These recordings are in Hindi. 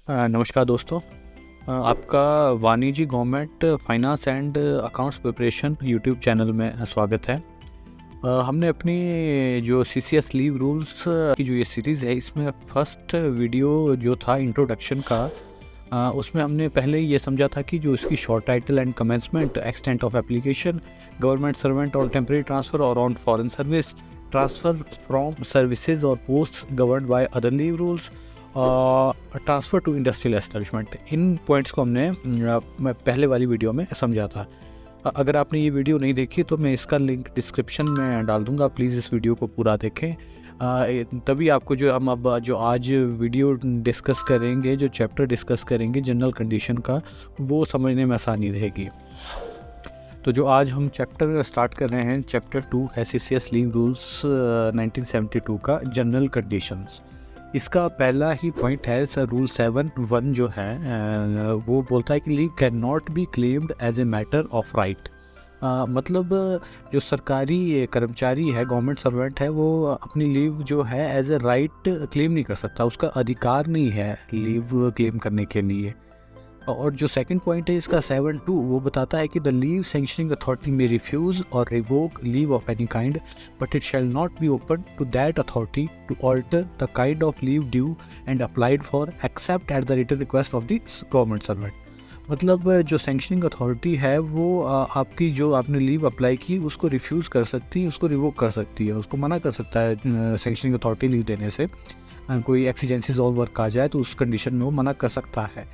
नमस्कार दोस्तों। आपका वाणिज्य government finance and accounts preparation YouTube channel में स्वागत है। हमने अपनी जो सीसीएस लीव रूल्स की जो ये सीरीज़ है, इसमें फर्स्ट वीडियो जो था इंट्रोडक्शन का, उसमें हमने पहले ये समझा था कि जो इसकी short title and commencement, extent of application, government servant on temporary transfer और on foreign service, transfer from services और post governed by other leave rules, transfer to industrial establishment, इन पॉइंट्स को हमने मैं पहले वाली वीडियो में समझा था। अगर आपने ये वीडियो नहीं देखी तो मैं इसका लिंक डिस्क्रिप्शन में डाल दूंगा, प्लीज़ इस वीडियो को पूरा देखें। तभी आपको जो हम अब जो आज वीडियो डिस्कस करेंगे, जो चैप्टर डिस्कस करेंगे जनरल कंडीशन का, वो समझने में आसानी रहेगी। तो जो आज हम चैप्टर स्टार्ट कर रहे हैं, चैप्टर 2 है सीसीएस लीव रूल्स 1972 का, जनरल कंडीशंस। इसका पहला ही पॉइंट है सर, रूल 7(1) जो है वो बोलता है कि leave can not be claimed as a matter of right. मतलब जो सरकारी कर्मचारी है, गवर्नमेंट सर्वेंट है, वो अपनी लीव जो है एज ए राइट क्लेम नहीं कर सकता, उसका अधिकार नहीं है लीव क्लेम करने के लिए। और जो सेकंड पॉइंट है इसका 7(2), वो बताता है कि द लीव सैंक्शनिंग अथॉरिटी में रिफ्यूज़ और revoke leave of any kind, but it shall not be open to that authority to alter the kind of leave due and applied for except at the written request of the government servant. मतलब जो सैंक्शनिंग अथॉरिटी है वो आपकी जो आपने लीव अप्लाई की उसको रिफ्यूज़ कर सकती है, उसको रिवोक कर सकती है, उसको मना कर सकता है सैंक्शनिंग अथॉरिटी लीव देने से। कोई एक्सीजेंसीज और वर्क आ जाए तो उस कंडीशन में वो मना कर सकता है।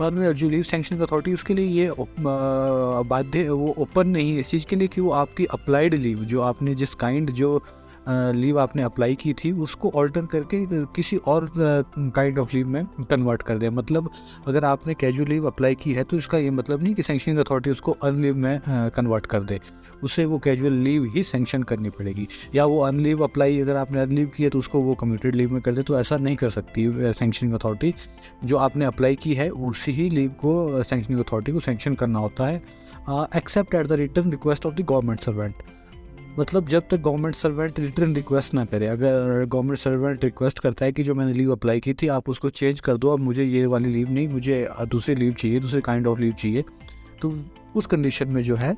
पर जो लीव सैंक्शनिंग अथॉरिटी, उसके लिए ये बाध्य, वो ओपन नहीं है इस चीज़ के लिए कि वो आपकी अप्लाइड लीव, जो आपने जिस काइंड जो लीव आपने अप्लाई की थी, उसको ऑल्टर करके किसी और काइंड ऑफ लीव में कन्वर्ट कर दे। मतलब अगर आपने कैजुअल लीव अप्लाई की है तो इसका ये मतलब नहीं कि सैंक्शनिंग अथॉरिटी उसको अर्न लीव में कन्वर्ट कर दे, उसे वो कैजुअल लीव ही सैंक्शन करनी पड़ेगी। या वो अर्न लीव अप्लाई, अगर आपने अर्न लीव की है तो उसको वो कम्यूटेड लीव में कर दे, तो ऐसा नहीं कर सकती सैंक्शनिंग अथॉरिटी। जो आपने अप्लाई की है उसी ही लीव को सैंक्शनिंग अथॉरिटी को सैंक्शन करना होता है, except at the written request of the government servant. मतलब जब तक गवर्नमेंट सर्वेंट रिटर्न रिक्वेस्ट ना करे, अगर गवर्नमेंट सर्वेंट रिक्वेस्ट करता है कि जो मैंने लीव अप्लाई की थी आप उसको चेंज कर दो, अब मुझे ये वाली लीव नहीं, मुझे दूसरी लीव चाहिए, दूसरे काइंड ऑफ लीव चाहिए, तो उस कंडीशन में जो है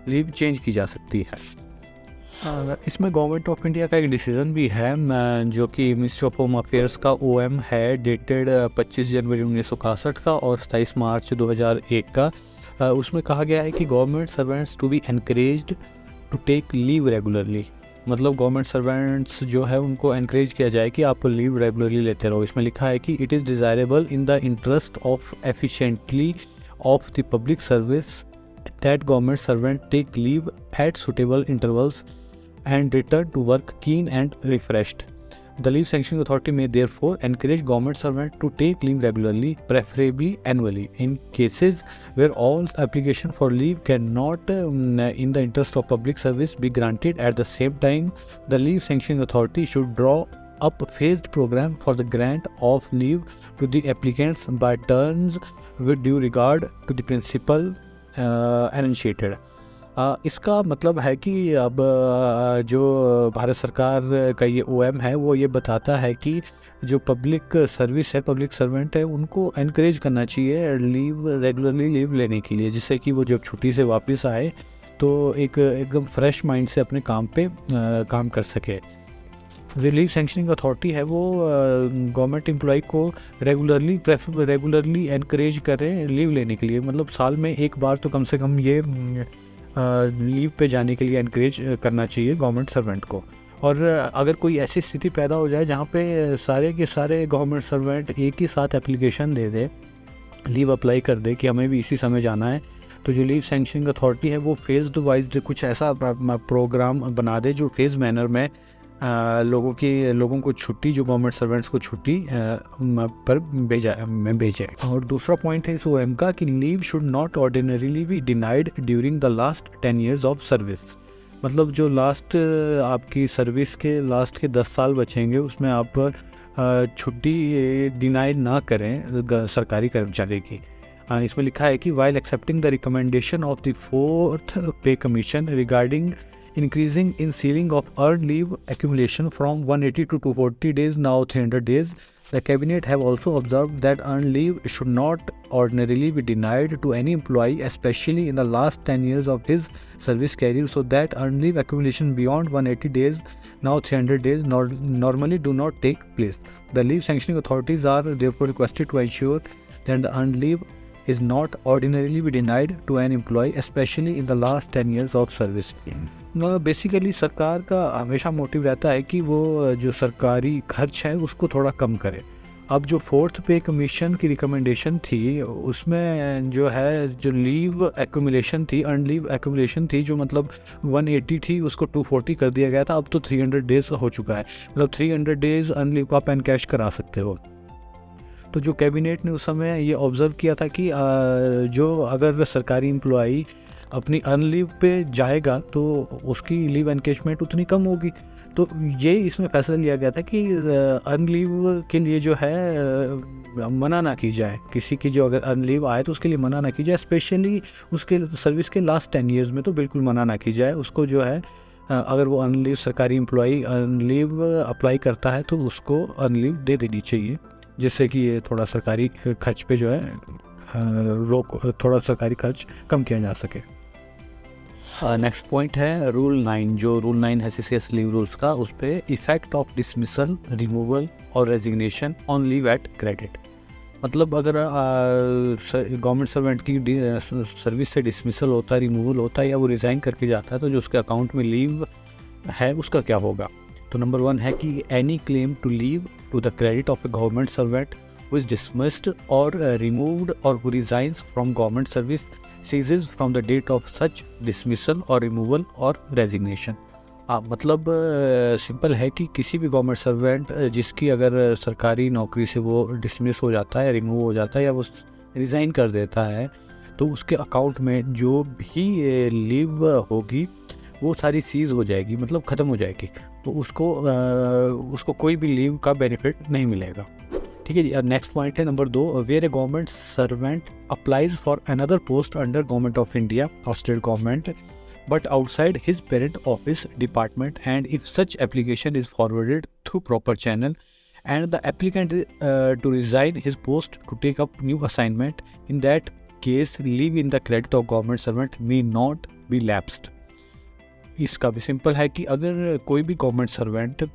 लीव चेंज की जा सकती है। इसमें गवर्नमेंट ऑफ इंडिया का एक डिसीजन भी है जो कि मिनिस्ट्री ऑफ होम अफेयर्स का OM है, डेटेड 25 जनवरी 1961 का और 27 मार्च 2001 का। उसमें कहा गया है कि government servants to be encouraged to take leave regularly. मतलब गवर्नमेंट सर्वेंट्स जो है उनको एनकरेज किया जाए कि आप लीव रेगुलरली लेते रहो। इसमें लिखा है कि it is desirable in the interest of efficiently of the public service that government servant take leave at suitable intervals and return to work keen and refreshed. The leave sanctioning authority may therefore encourage government servants to take leave regularly, preferably annually, in cases where all application for leave cannot, in the interest of public service, be granted at the same time. The leave sanctioning authority should draw up a phased program for the grant of leave to the applicants by turns with due regard to the principle enunciated. इसका मतलब है कि अब जो भारत सरकार का ये OM है वो ये बताता है कि जो पब्लिक सर्विस है, पब्लिक सर्वेंट है, उनको एनकरेज करना चाहिए लीव रेगुलरली लीव लेने के लिए, जिससे कि वो जब छुट्टी से वापस आए तो एकदम फ्रेश माइंड से अपने काम पे काम कर सके। लीव सैंक्शनिंग अथॉरिटी है वो गवर्नमेंट एम्प्लॉय को रेगुलरली एनकरेज करें लीव लेने के लिए। मतलब साल में एक बार तो कम से कम ये लीव पे जाने के लिए एनकरेज करना चाहिए गवर्नमेंट सर्वेंट को। और अगर कोई ऐसी स्थिति पैदा हो जाए जहाँ पे सारे के सारे गवर्नमेंट सर्वेंट एक ही साथ एप्लीकेशन दे दे, लीव अप्लाई कर दे कि हमें भी इसी समय जाना है, तो जो लीव सैंक्शनिंग अथॉरिटी है वो फेज्ड वाइज कुछ ऐसा प्रोग्राम बना दे जो फेज मैनर में लोगों को छुट्टी, जो गवर्नमेंट सर्वेंट्स को छुट्टी पर भेजे। और दूसरा पॉइंट है इस OM का कि leave should not ordinarily be denied during the last 10 years of service. मतलब जो लास्ट आपकी सर्विस के लास्ट के 10 साल बचेंगे उसमें आप छुट्टी डिनाइड ना करें सरकारी कर्मचारी की। इसमें लिखा है कि while accepting the recommendation of the 4th पे commission regarding increasing in ceiling of earned leave accumulation from 180 to 240 days, now 300 days, The cabinet have also observed that earned leave should not ordinarily be denied to any employee, especially in the last 10 years of his service career, so that earned leave accumulation beyond 180 days, now 300 days, normally do not take place. The leave sanctioning authorities are therefore requested to ensure that the earned leave is not ordinarily be denied to an employee, especially in the last 10 years of service. Basically सरकार का हमेशा मोटिव रहता है कि वो जो सरकारी खर्च है उसको थोड़ा कम करे। अब जो फोर्थ पे कमीशन की रिकमेंडेशन थी उसमें जो है जो लीव एक्यूमुलेशन थी, अर्न लीव एक्यूमुलेशन थी, जो मतलब 180 थी उसको 240 कर दिया गया था। अब तो 300 डेज हो चुका है, मतलब 300 डेज अर्न लीव को आप एनकैश करा सकते हो। तो जो कैबिनेट ने उस समय ये ऑब्ज़र्व किया था कि जो अगर सरकारी एम्प्लॉई अपनी अर्न लीव पे जाएगा तो उसकी लीव एनकेशमेंट उतनी कम होगी। तो ये इसमें फैसला लिया गया था कि अर्न लीव के लिए जो है मना ना की जाए, किसी की जो अगर अर्न लीव आए तो उसके लिए मना ना की जाए, स्पेशली उसके सर्विस के लास्ट 10 ईयर्स में तो बिल्कुल मना ना की जाए। उसको जो है अगर वो अर्न लीव सरकारी एम्प्लॉई अर्न लीव अप्लाई करता है तो उसको अर्न लीव दे देनी चाहिए, जिससे कि ये थोड़ा सरकारी खर्च पे जो है थोड़ा सरकारी खर्च कम किया जा सके। नेक्स्ट पॉइंट है रूल 9। जो रूल 9 है CCS लीव रूल्स का, उस पर इफेक्ट ऑफ डिसमिसल, रिमूवल और resignation on leave at credit. मतलब अगर गवर्नमेंट सर्वेंट की सर्विस से डिसमिसल होता है, रिमूवल होता है या वो रिज़ाइन करके जाता है, तो जो उसके अकाउंट में लीव है उसका क्या होगा। तो नंबर 1 है कि any claim to leave to the credit of a government servant who is dismissed और रिमूव्ड और who resigns from government service ceases from the date of such dismissal or removal or resignation। मतलब सिंपल है कि किसी भी गवर्नमेंट सर्वेंट जिसकी अगर सरकारी नौकरी से वो डिसमिस हो जाता है, रिमूव हो जाता है या वो रिज़ाइन कर देता है, तो उसके अकाउंट में जो भी लीव होगी वो सारी सीज हो जाएगी, मतलब ख़त्म हो जाएगी। तो उसको कोई भी लीव का बेनिफिट नहीं मिलेगा। ठीक है जी। नेक्स्ट पॉइंट है number 2, where a government servant applies for another post under government of India और state government but outside his parent office department, and if such application is forwarded through proper channel and the applicant to resign his post to take up new assignment, in that case leave in the credit of government servant may not be lapsed. इसका भी सिंपल है कि अगर कोई भी गवर्नमेंट सर्वेंट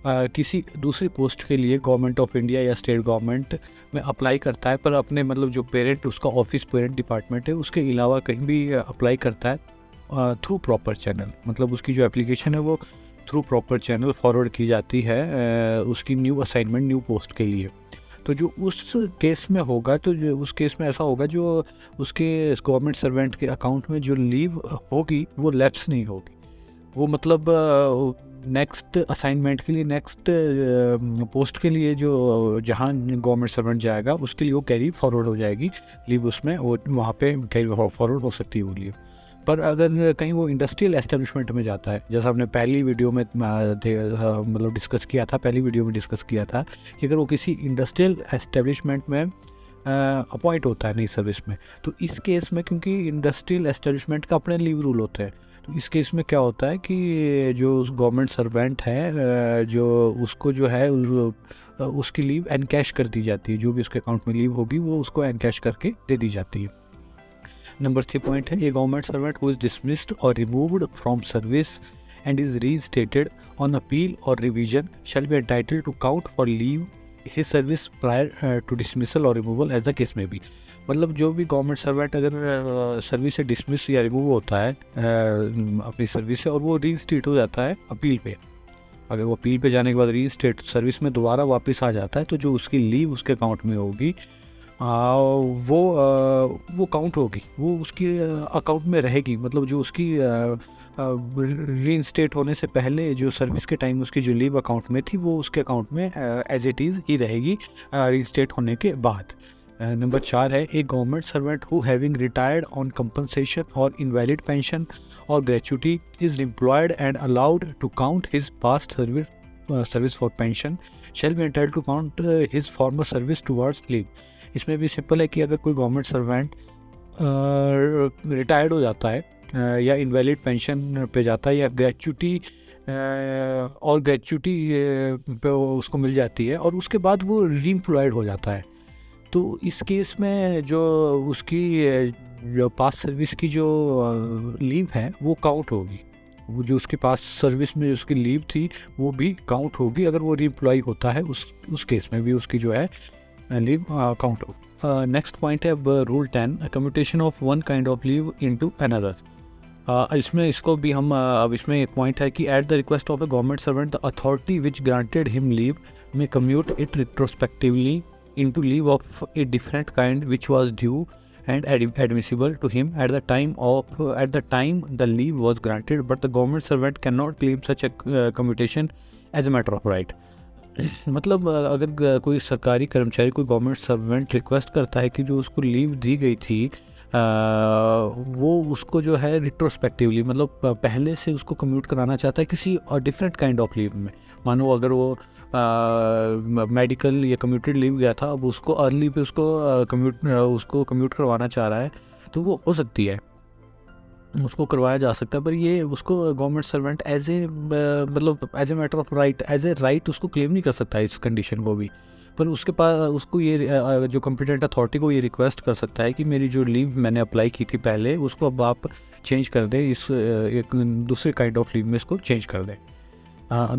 किसी दूसरी पोस्ट के लिए गवर्नमेंट ऑफ इंडिया या स्टेट गवर्नमेंट में अप्लाई करता है, पर अपने मतलब जो पेरेंट उसका ऑफिस पेरेंट डिपार्टमेंट है उसके अलावा कहीं भी अप्लाई करता है थ्रू प्रॉपर चैनल, मतलब उसकी जो एप्लीकेशन है वो थ्रू प्रॉपर चैनल फॉरवर्ड की जाती है उसकी न्यू असाइनमेंट, न्यू पोस्ट के लिए। तो जो उस केस में होगा, तो जो उस केस में ऐसा होगा जो उसके गवर्नमेंट सर्वेंट के अकाउंट में जो लीव होगी वो लैप्स नहीं होगी, वो मतलब नेक्स्ट असाइनमेंट के लिए, नेक्स्ट पोस्ट के लिए जो जहाँ गवर्नमेंट सर्वेंट जाएगा उसके लिए वो कैरी फॉरवर्ड हो जाएगी लीव, उसमें वो वहाँ पे कैरी फॉरवर्ड हो सकती है वो लीव। पर अगर कहीं वो इंडस्ट्रियल एस्टेब्लिशमेंट में जाता है, जैसा हमने पहली वीडियो में मतलब डिस्कस किया था, पहली वीडियो में डिस्कस किया था कि अगर वो किसी इंडस्ट्रियल एस्टेब्लिशमेंट में अपॉइंट होता है नई सर्विस में, तो इस केस में क्योंकि इंडस्ट्रियल एस्टेब्लिशमेंट का अपने लीव रूल होते हैं, तो इस केस में क्या होता है कि जो उस गवर्नमेंट सर्वेंट है जो उसको जो है उसकी लीव एनकैश कर दी जाती है, जो भी उसके अकाउंट में लीव होगी वो उसको एनकैश करके दे दी जाती है। नंबर 3 पॉइंट है, ये government servant who is dismissed और removed from service and is reinstated on appeal और revision shall be entitled to count for leave his service prior to dismissal और रिमूवल एज द केस में भी। मतलब जो भी गवर्नमेंट सर्वेंट अगर सर्विस से डिसमिस या रिमूव होता है अपनी सर्विस से और वो रीइंस्टेट हो जाता है अपील पे, अगर वो अपील पे जाने के बाद रीइंस्टेट सर्विस में दोबारा वापस आ जाता है, तो जो उसकी लीव उसके अकाउंट में होगी वो काउंट होगी, वो उसकी अकाउंट में रहेगी। मतलब जो उसकी रीइंस्टेट होने से पहले जो सर्विस के टाइम उसकी जो लीव अकाउंट में थी वो उसके अकाउंट में एज इट इज़ ही रहेगी रीइंस्टेट होने के बाद। नंबर 4 है, a government servant who having retired on compensation और इनवैलिड पेंशन और gratuity is employed and allowed to count his past service for pension shall be entitled to count his former service towards leave. इसमें भी सिंपल है कि अगर कोई गवर्नमेंट सर्वेंट रिटायर्ड हो जाता है या इनवैलिड पेंशन पे जाता है, या ग्रेच्युटी और ग्रेच्युटी पे उसको मिल जाती है, और उसके बाद वो रीएम्प्लॉयड हो जाता है। तो इस केस में जो उसकी जो पास सर्विस की जो लीव है वो काउंट होगी, वो जो उसके पास सर्विस में उसकी लीव थी वो भी काउंट होगी, अगर वो रीएम्प्लॉय होता है उस केस में भी उसकी जो है लीव काउंट हो। नेक्स्ट पॉइंट है अब rule 10, commutation of one kind of leave into another. इसमें इसको भी हम अब इसमें एक पॉइंट है कि at the request of a government servant the authority which granted him leave may commute it retrospectively into leave of a different kind which was due and admissible to him at the time the leave was granted, but the government servant cannot claim such a commutation as a matter of right. मतलब अगर कोई सरकारी कर्मचारी, कोई गवर्नमेंट सर्वेंट रिक्वेस्ट करता है कि जो उसको लीव दी गई थी वो उसको जो है रिट्रोस्पेक्टिवली, मतलब पहले से उसको कम्यूट कराना चाहता है किसी डिफरेंट काइंड ऑफ लीव में। मानो अगर वो मेडिकल या कम्यूटेड लीव गया था, अब उसको अर्ली पे उसको कम्यूट करवाना चाह रहा है, तो वो हो सकती है, उसको करवाया जा सकता है। पर ये उसको government servant as a matter of right, as a right उसको क्लेम नहीं कर सकता है इस कंडीशन को भी। पर उसके पास उसको ये जो कॉम्पिटेंट अथॉरिटी को ये रिक्वेस्ट कर सकता है कि मेरी जो लीव मैंने अप्लाई की थी पहले उसको अब आप चेंज कर दें, इस एक दूसरे काइंड ऑफ लीव में इसको चेंज कर दें।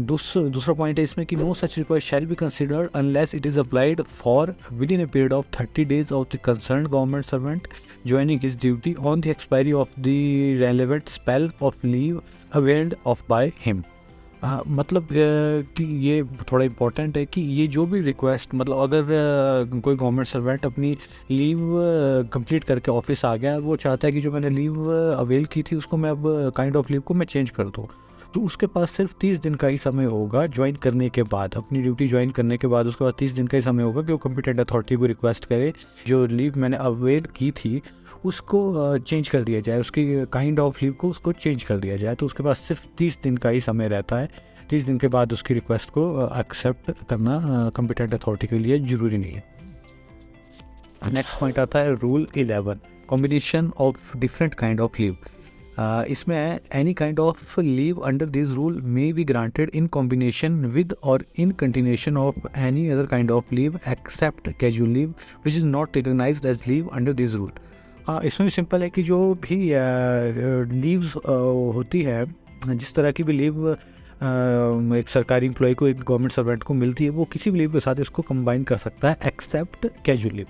दूसरा पॉइंट है इसमें कि no such request shall be considered unless it is applied for within a period of 30 days of the concern government servant joining his duty on the expiry of the relevant spell of leave availed of by him. मतलब कि ये थोड़ा इम्पोर्टेंट है कि ये जो भी रिक्वेस्ट, मतलब अगर कोई गवर्नमेंट सर्वेंट अपनी लीव कंप्लीट करके ऑफिस आ गया, वो चाहता है कि जो मैंने लीव अवेल की थी उसको मैं अब काइंड ऑफ लीव को मैं चेंज कर दूँ, तो उसके पास सिर्फ 30 दिन का ही समय होगा ज्वाइन करने के बाद, अपनी ड्यूटी ज्वाइन करने के बाद उसके बाद 30 दिन का ही समय होगा कि वो कॉम्पिटेंट अथॉरिटी को रिक्वेस्ट करे जो लीव मैंने अवेल की थी उसको चेंज कर दिया जाए, उसकी काइंड ऑफ लीव को उसको चेंज कर दिया जाए। तो उसके पास सिर्फ 30 दिन का ही समय रहता है, 30 दिन के बाद उसकी रिक्वेस्ट को एक्सेप्ट करना कॉम्पिटेंट अथॉरिटी के लिए ज़रूरी नहीं है। नेक्स्ट पॉइंट आता है rule 11, combination of different kind of leave. इसमें any kind of leave under this rule may be granted in combination with और in continuation of any other kind of leave except casual leave which is not recognized as leave under this rule. इसमें सिंपल है कि जो भी लीव्स होती है, जिस तरह की भी लीव एक सरकारी एम्प्लॉय को, एक गवर्नमेंट सर्वेंट को मिलती है, वो किसी भी लीव के साथ इसको कंबाइन कर सकता है एक्सेप्ट कैजुअल लीव।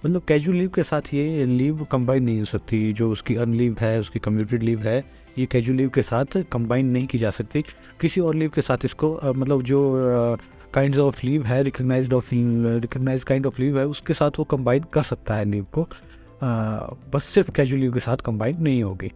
मतलब कैजुअल लीव के साथ ये लीव कंबाइन नहीं हो सकती, जो उसकी अर्न लीव है, उसकी कम्यूटेड लीव है, ये कैजुअल लीव के साथ कंबाइन नहीं की जा सकती। किसी और लीव के साथ इसको मतलब जो काइंड्स ऑफ लीव है, रिकग्नाइज काइंड ऑफ लीव है, उसके साथ वो कंबाइन कर सकता है लीव को, बस सिर्फ कैजुअल लीव के साथ कंबाइन नहीं होगी।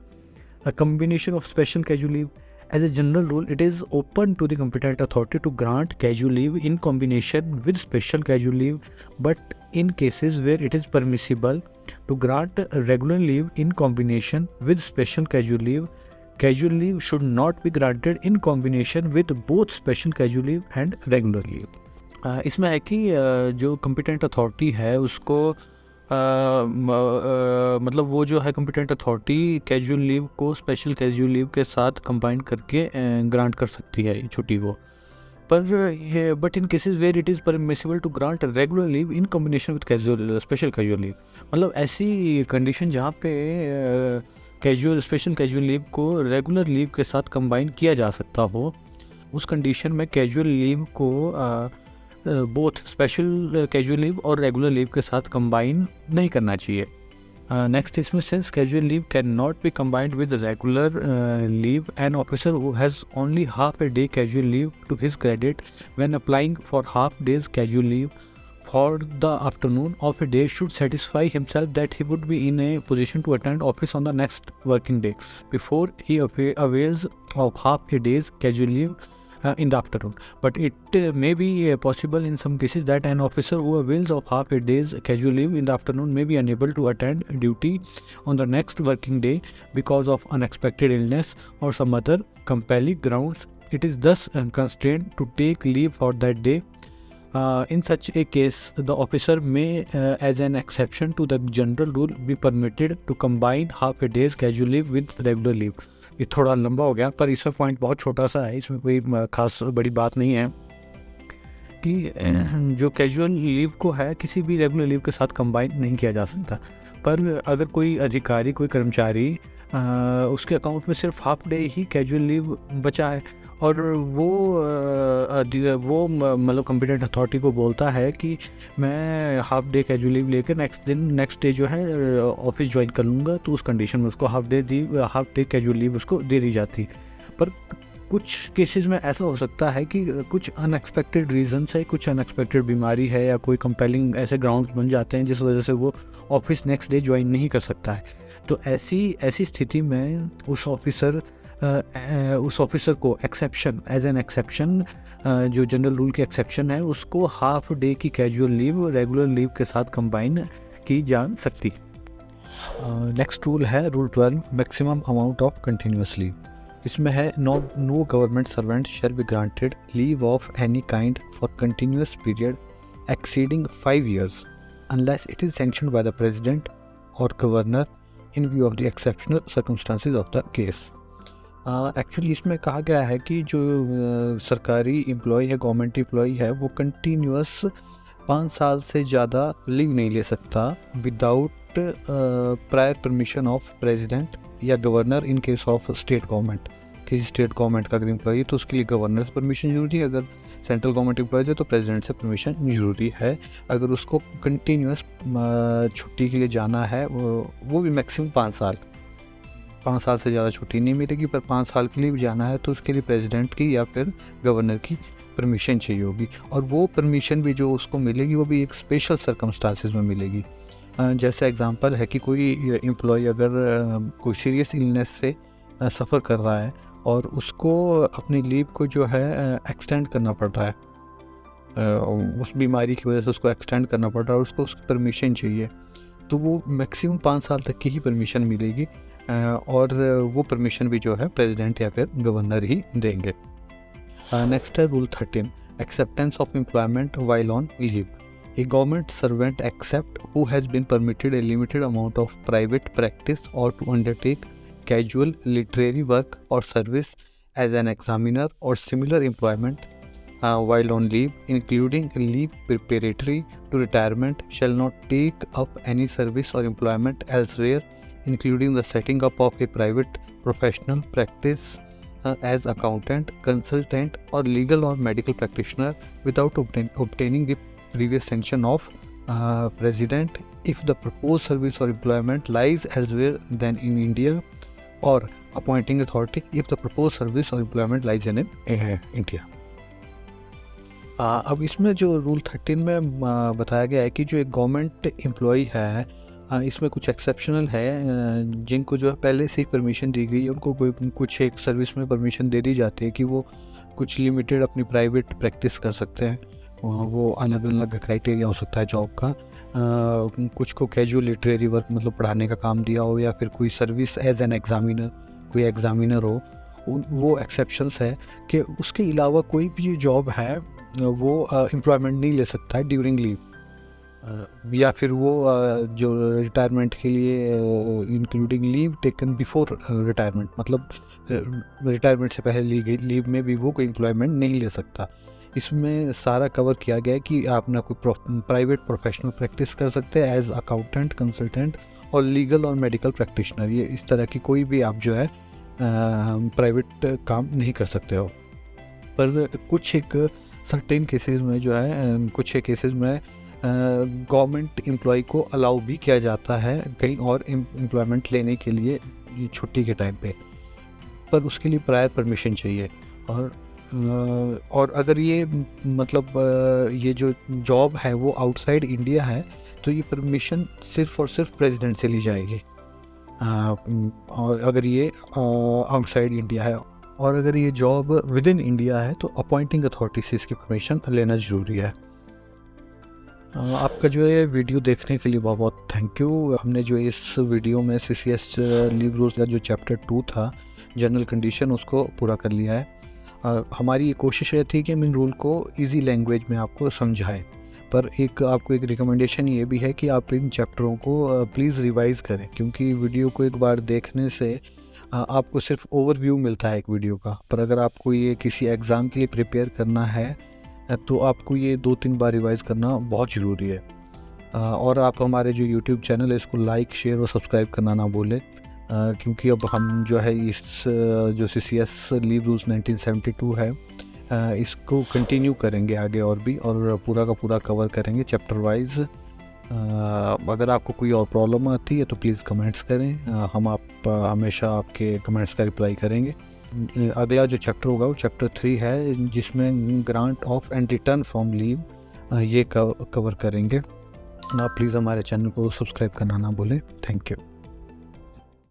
A combination of special casual leave. As a general rule, it is open to the competent authority to grant casual leave in combination with special casual leave, but in cases where it is permissible to grant regular leave in combination with special casual leave should not be granted in combination with both special casual leave and regular leave. इसमें है कि जो competent authority है उसको मतलब वो जो है कॉम्पिटेंट अथॉरिटी कैजुअल लीव को स्पेशल कैजुअल लीव के साथ कंबाइन करके ग्रांट कर सकती है छुट्टी को, पर but in cases where it is permissible to grant regular leave in combination with special casual leave. मतलब ऐसी कंडीशन जहाँ पे स्पेशल कैजुअल लीव को रेगुलर लीव के साथ कंबाइन किया जा सकता हो, उस कंडीशन में कैजुअल लीव को बोथ स्पेशल कैजुअल लीव और रेगुलर लीव के साथ कंबाइन नहीं करना चाहिए। नेक्स्ट इसमें since casual leave can not be combined with regular leave, an officer who has only half a day casual leave to his credit when applying for half days casual leave for the afternoon of a day should satisfy himself that he would be in a position to attend office on the next working day before he avails of half A days casual leave in the afternoon. But it may be possible in some cases that an officer who avails of half a day's casual leave in the afternoon may be unable to attend duty on the next working day because of unexpected illness or some other compelling grounds. It is thus constrained to take leave for that day In such a case, the officer may, as an exception to the general rule, be permitted to combine half a day's casual leave with regular leave. ये थोड़ा लंबा हो गया, पर इसमें पॉइंट बहुत छोटा सा है, इसमें कोई खास बड़ी बात नहीं है कि जो कैजुअल लीव को है किसी भी रेगुलर लीव के साथ कंबाइन नहीं किया जा सकता। पर अगर कोई अधिकारी, कोई कर्मचारी उसके अकाउंट में सिर्फ हाफ डे ही कैजुअल लीव बचा है और वो मतलब कॉम्पिटेंट अथॉरिटी को बोलता है कि मैं हाफ डे कैजुअल लीव लेकर नेक्स्ट डे जो है ऑफिस ज्वाइन कर लूँगा, तो उस कंडीशन में उसको हाफ डे कैजुअल लीव उसको दे दी जाती। पर कुछ केसेस में ऐसा हो सकता है कि कुछ अनएक्सपेक्टेड रीज़न से, कुछ अनएक्सपेक्टेड बीमारी है या कोई कंपेलिंग ऐसे ग्राउंड्स बन जाते हैं जिस वजह से वो ऑफिस नेक्स्ट डे ज्वाइन नहीं कर सकता है। तो ऐसी स्थिति में उस ऑफिसर को एक्सेप्शन, एज एन एक्सेप्शन, जो जनरल रूल की एक्सेप्शन है, उसको हाफ डे की कैजुअल लीव रेगुलर लीव के साथ कंबाइन की जा सकती। नेक्स्ट रूल है rule 12, maximum amount of continuous leave. इसमें है no government servant shall be granted leave of any kind for continuous period exceeding 5 years unless it is sanctioned by the president or governor in view of the exceptional circumstances of the case। Actually इसमें कहा गया है कि जो सरकारी एम्प्लॉय है, गवर्नमेंट एम्प्लॉय है, वो कंटिन्यूस 5 साल से ज़्यादा लीव नहीं ले सकता without prior permission of president या governor in case of state government. किसी स्टेट गवर्नमेंट का अगर एम्प्लॉय है तो उसके लिए गवर्नर से परमिशन जरूरी है, अगर सेंट्रल गवर्नमेंट एम्प्लॉयज़ है तो प्रेसिडेंट से परमिशन जरूरी है। अगर उसको कंटिन्यूस छुट्टी के लिए जाना है, वो भी मैक्सिमम 5 साल से ज़्यादा छुट्टी नहीं मिलेगी, पर 5 साल के लिए भी जाना है तो उसके लिए प्रेसिडेंट की या फिर गवर्नर की परमिशन चाहिए होगी। और वो परमिशन भी जो उसको मिलेगी वो भी एक स्पेशल सर्कमस्टांसिस में मिलेगी। जैसे एग्जांपल है कि कोई एम्प्लॉय अगर कोई सीरियस इलनेस से सफ़र कर रहा है और उसको अपनी लीव को जो है एक्सटेंड करना पड़ रहा है, उस बीमारी की वजह से उसको एक्सटेंड करना पड़ रहा है और उसको उसकी परमिशन चाहिए, तो वो मैक्सिमम 5 साल तक की ही परमिशन मिलेगी और वो परमिशन भी जो है प्रेसिडेंट या फिर गवर्नर ही देंगे। नेक्स्ट है rule 13, acceptance of employment while on leave. A government servant except who has been permitted a limited amount of private practice or to undertake casual literary work or service as an examiner or similar employment while on leave, including leave preparatory to retirement, shall not take up any service or employment elsewhere, including the setting up of a private professional practice as accountant, consultant or legal or medical practitioner without obtaining the previous sanction of president if the proposed service or employment lies elsewhere than in India, or appointing authority if the proposed service or employment lies in India। अब इसमें जो रूल 13 में बताया गया है कि जो एक गवर्नमेंट एम्प्लॉय है, इसमें कुछ एक्सेप्शनल है जिनको जो है पहले से ही परमिशन दी गई है, उनको कुछ एक सर्विस में परमिशन दे दी जाती है कि वो कुछ लिमिटेड अपनी प्राइवेट प्रैक्टिस कर सकते हैं। वो अलग अलग क्राइटेरिया हो सकता है जॉब का, कुछ को कैजुअल लिटरेरी वर्क मतलब पढ़ाने का काम दिया हो, या फिर कोई सर्विस एज एन एग्जामिनर, कोई एग्जामिनर हो, वो एक्सेप्शंस है कि उसके अलावा कोई भी जॉब है वो एम्प्लॉयमेंट नहीं ले सकता है ड्यूरिंग लीव, या फिर वो जो रिटायरमेंट के लिए including leave taken before retirement, मतलब रिटायरमेंट से पहले ली गई लीव में भी वो कोई एम्प्लॉयमेंट नहीं ले सकता। इसमें सारा कवर किया गया है कि आप ना कोई प्राइवेट प्रोफेशनल प्रैक्टिस कर सकते हैं एज अकाउंटेंट, कंसल्टेंट और लीगल और मेडिकल प्रैक्टिशनर, ये इस तरह की कोई भी आप जो है प्राइवेट काम नहीं कर सकते हो। पर कुछ एक सर्टेन केसेस में जो है, कुछ एक केसेस में गवर्नमेंट एम्प्लॉय को अलाउ भी किया जाता है कहीं और एम्प्लॉयमेंट लेने के लिए छुट्टी के टाइम पे, पर उसके लिए प्रायर परमिशन चाहिए। और अगर ये मतलब ये जो जॉब है वो आउटसाइड इंडिया है तो ये परमिशन सिर्फ और सिर्फ प्रेसिडेंट से ली जाएगी, और अगर ये आउटसाइड इंडिया है, और अगर ये जॉब विद इन इंडिया है तो अपॉइंटिंग अथॉरिटी से इसकी परमिशन लेना ज़रूरी है। आपका जो है वीडियो देखने के लिए बहुत बहुत थैंक यू। हमने जो इस वीडियो में CCS लीव रूल्स का जो चैप्टर 2 था जनरल कंडीशन, उसको पूरा कर लिया है। हमारी ये कोशिश रहती है कि हम इन रूल को ईज़ी लैंग्वेज में आपको समझाएँ। पर आपको एक रिकमेंडेशन ये भी है कि आप इन चैप्टरों को प्लीज़ रिवाइज़ करें, क्योंकि वीडियो को एक बार देखने से आपको सिर्फ ओवरव्यू मिलता है एक वीडियो का। पर अगर आपको ये किसी एग्ज़ाम के लिए प्रिपेयर करना है तो आपको ये 2-3 बार रिवाइज़ करना बहुत ज़रूरी है। और आप हमारे जो यूट्यूब चैनल है इसको लाइक, शेयर और सब्सक्राइब करना ना भूलें, क्योंकि अब हम जो है इस जो सीसीएस लीव रूल्स 1972 है इसको कंटिन्यू करेंगे आगे और भी, और पूरा का पूरा कवर करेंगे चैप्टर वाइज। अगर आपको कोई और प्रॉब्लम आती है तो प्लीज़ कमेंट्स करें, हम हमेशा आपके कमेंट्स का रिप्लाई करेंगे। अगला जो चैप्टर होगा वो चैप्टर 3 है, जिसमें grant of and return from leave ये कवर करेंगे। आप प्लीज़ हमारे चैनल को सब्सक्राइब करना ना भूलें। Thank you.